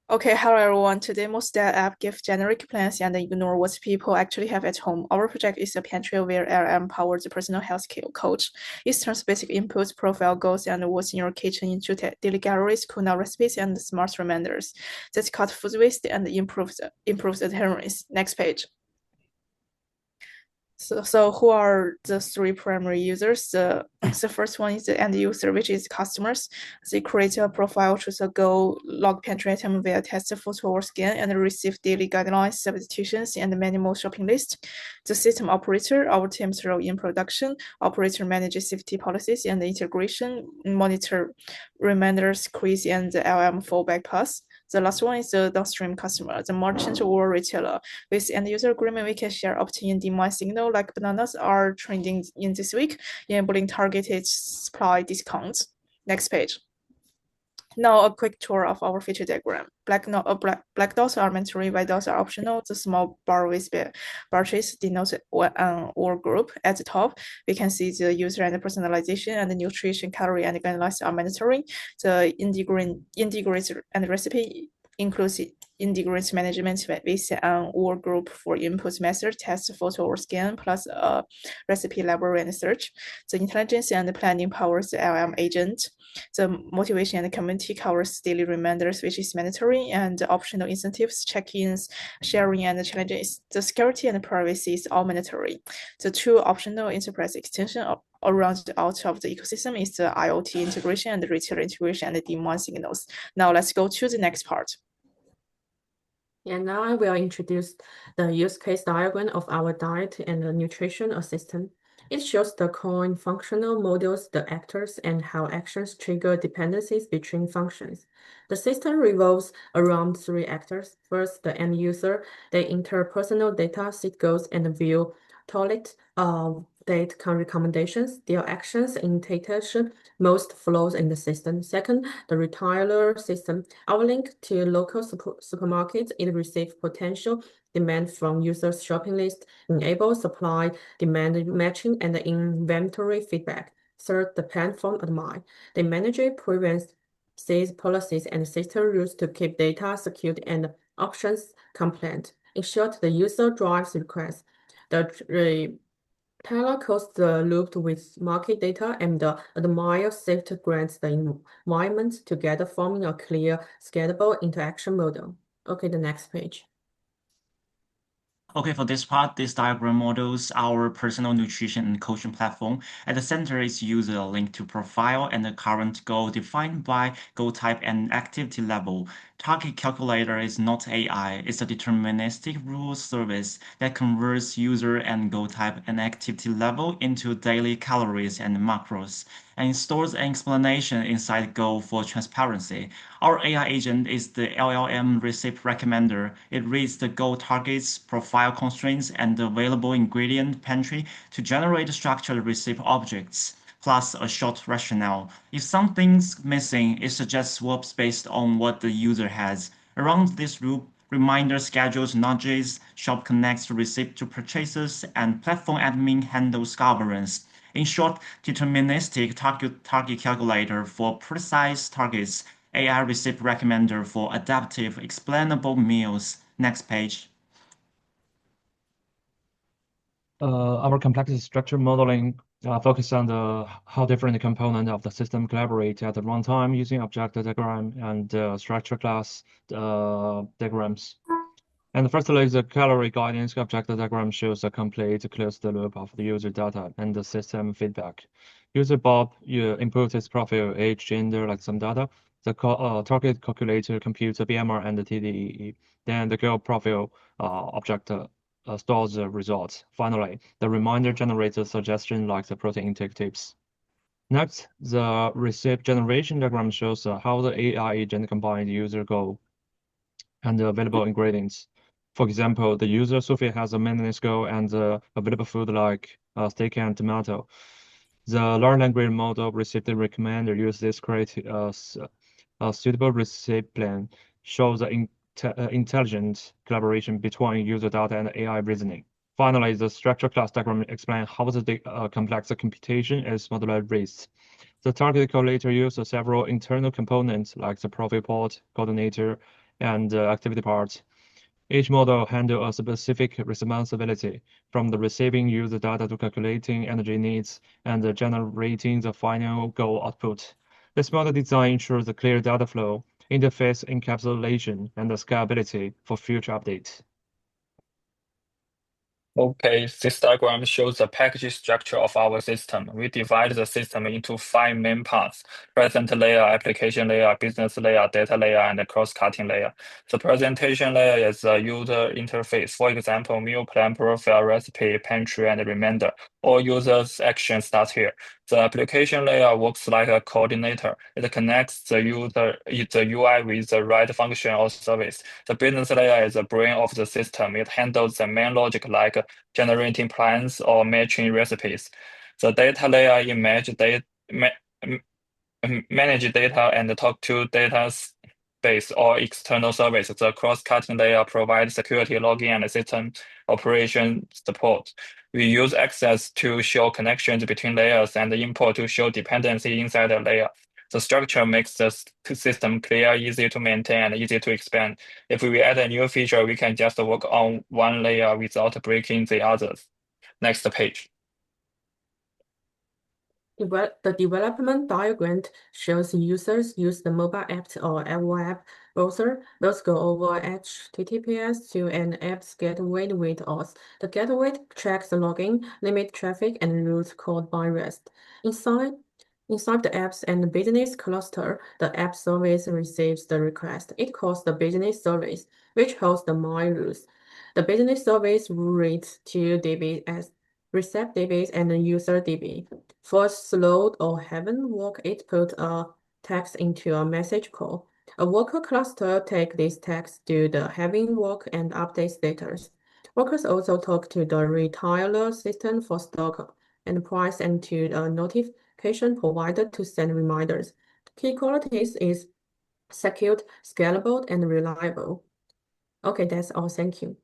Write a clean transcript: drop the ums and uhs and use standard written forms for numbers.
Okay, hello everyone. Today, most app give generic plans and ignore what people actually have at home. Our project is a pantry where LLM powers personal health care coach. It turns basic inputs, profile goals, and what's in your kitchen into daily galleries, cool-down recipes, and smart reminders. That cut food waste and improves adherence. Next page. So who are the three primary users? The first one is the end user, which is customers. They create a profile, choose a goal, log pantry item via test photo or scan, and receive daily guidelines, substitutions, and minimal shopping list. The system operator, our team's role in production. Operator manages safety policies and integration, monitor reminders, quiz, and the LM fallback paths. The last one is the downstream customer, the merchant or retailer. With end user agreement, we can share opt-in demand signal like bananas are trending in this week, enabling targeted supply discounts. Next page. Now a quick tour of our feature diagram. Black dots are mandatory, white dots are optional. The small bar with bar trace denotes or group. At the top, we can see the user and the personalization and the nutrition, calorie, and guidelines are mandatory. The integrate and recipe includes integrates management with an or group for input method, test, photo, or scan, plus a recipe library and search. The intelligence and the planning powers the LM agent. The motivation and community covers daily reminders, which is mandatory, and optional incentives, check-ins, sharing, and challenges. The security and privacy is all mandatory. The two optional enterprise extension around out of the ecosystem is the IoT integration and the retailer integration and the demand signals. Now let's go to the next part. And now I will introduce the use case diagram of our diet and nutrition assistant. It shows the core functional models, the actors, and how actions trigger dependencies between functions. The system revolves around three actors. First, the end user. They enter personal data, set goals, and view toilet date recommendations. Their actions imitation most flows in the system. Second, the retailer system. Our link to local supermarkets, it receives potential demand from users' shopping list, enable supply, demand matching, and inventory feedback. Third, the platform admin. They manage prevents sales policies and system rules to keep data secured and options compliant. In short, the user drives requests. The Tyler closed the loop with market data and admire safety grants the environment together, forming a clear, scalable interaction model. Okay, the next page. Okay, for this part, this diagram models our personal nutrition and coaching platform. At the center is user link to profile and the current goal defined by goal type and activity level. Target calculator is not AI, it's a deterministic rule service that converts user and goal type and activity level into daily calories and macros, and stores an explanation inside Go for transparency. Our AI agent is the LLM recipe recommender. It reads the goal targets, profile constraints, and the available ingredient pantry to generate structured recipe objects, plus a short rationale. If something's missing, it suggests swaps based on what the user has. Around this loop, reminder schedules nudges, shop connects receipt to purchases, and platform admin handles governance. In short, deterministic target calculator for precise targets, AI recipe recommender for adaptive, explainable meals. Next page. Our complexity structure modeling focuses on how different components of the system collaborate at the runtime using object diagram and structure class diagrams. And firstly, the calorie guidance object diagram shows a complete closed loop of the user data and the system feedback. User Bob inputs his profile, age, gender, like some data. The target calculator computes the BMR and the TDEE. Then the girl profile object stores the results. Finally, the reminder generates a suggestion like the protein intake tips. Next, the receipt generation diagram shows how the AI agent combines user goal and the available ingredients. For example, the user Sophie has a maintenance goal and available food like steak and tomato. The large language model received recommender use this create a suitable receipt plan, shows the intelligent collaboration between user data and AI reasoning. Finally, the structure class diagram explains how the complex computation is modularized. The target collator uses several internal components like the profile port, coordinator, and activity part. Each model handles a specific responsibility, from the receiving user data to calculating energy needs and generating the final goal output. This model design ensures a clear data flow, interface encapsulation, and scalability for future updates. Okay, this diagram shows the package structure of our system. We divide the system into 5 main parts: present layer, application layer, business layer, data layer, and cross-cutting layer. The presentation layer is the user interface. For example, meal plan, profile, recipe, pantry, and reminder. All users' actions start here. The application layer works like a coordinator. It connects the UI with the right function or service. The business layer is the brain of the system. It handles the main logic like generating plans or matching recipes. The data layer manage data and talk to database or external service. The cross-cutting layer provides security login and system operation support. We use access to show connections between layers and import to show dependency inside a layer. The structure makes the system clear, easy to maintain, and easy to expand. If we add a new feature, we can just work on one layer without breaking the others. Next page. The development diagram shows users use the mobile app or web browser. Those go over HTTPS to an app's gateway with auth. The gateway tracks the login, limit traffic, and routes called by REST. Inside the apps and business cluster, the app service receives the request. It calls the business service, which holds the my rules. The business service reads two DB as recept DBs and user DB. For slow or heavy work, it puts a text into a message call. A worker cluster takes this text to the heavy work and update status. Workers also talk to the retailer system for stock and price and to the notification provider to send reminders. Key qualities is secure, scalable, and reliable. Okay, that's all. Thank you.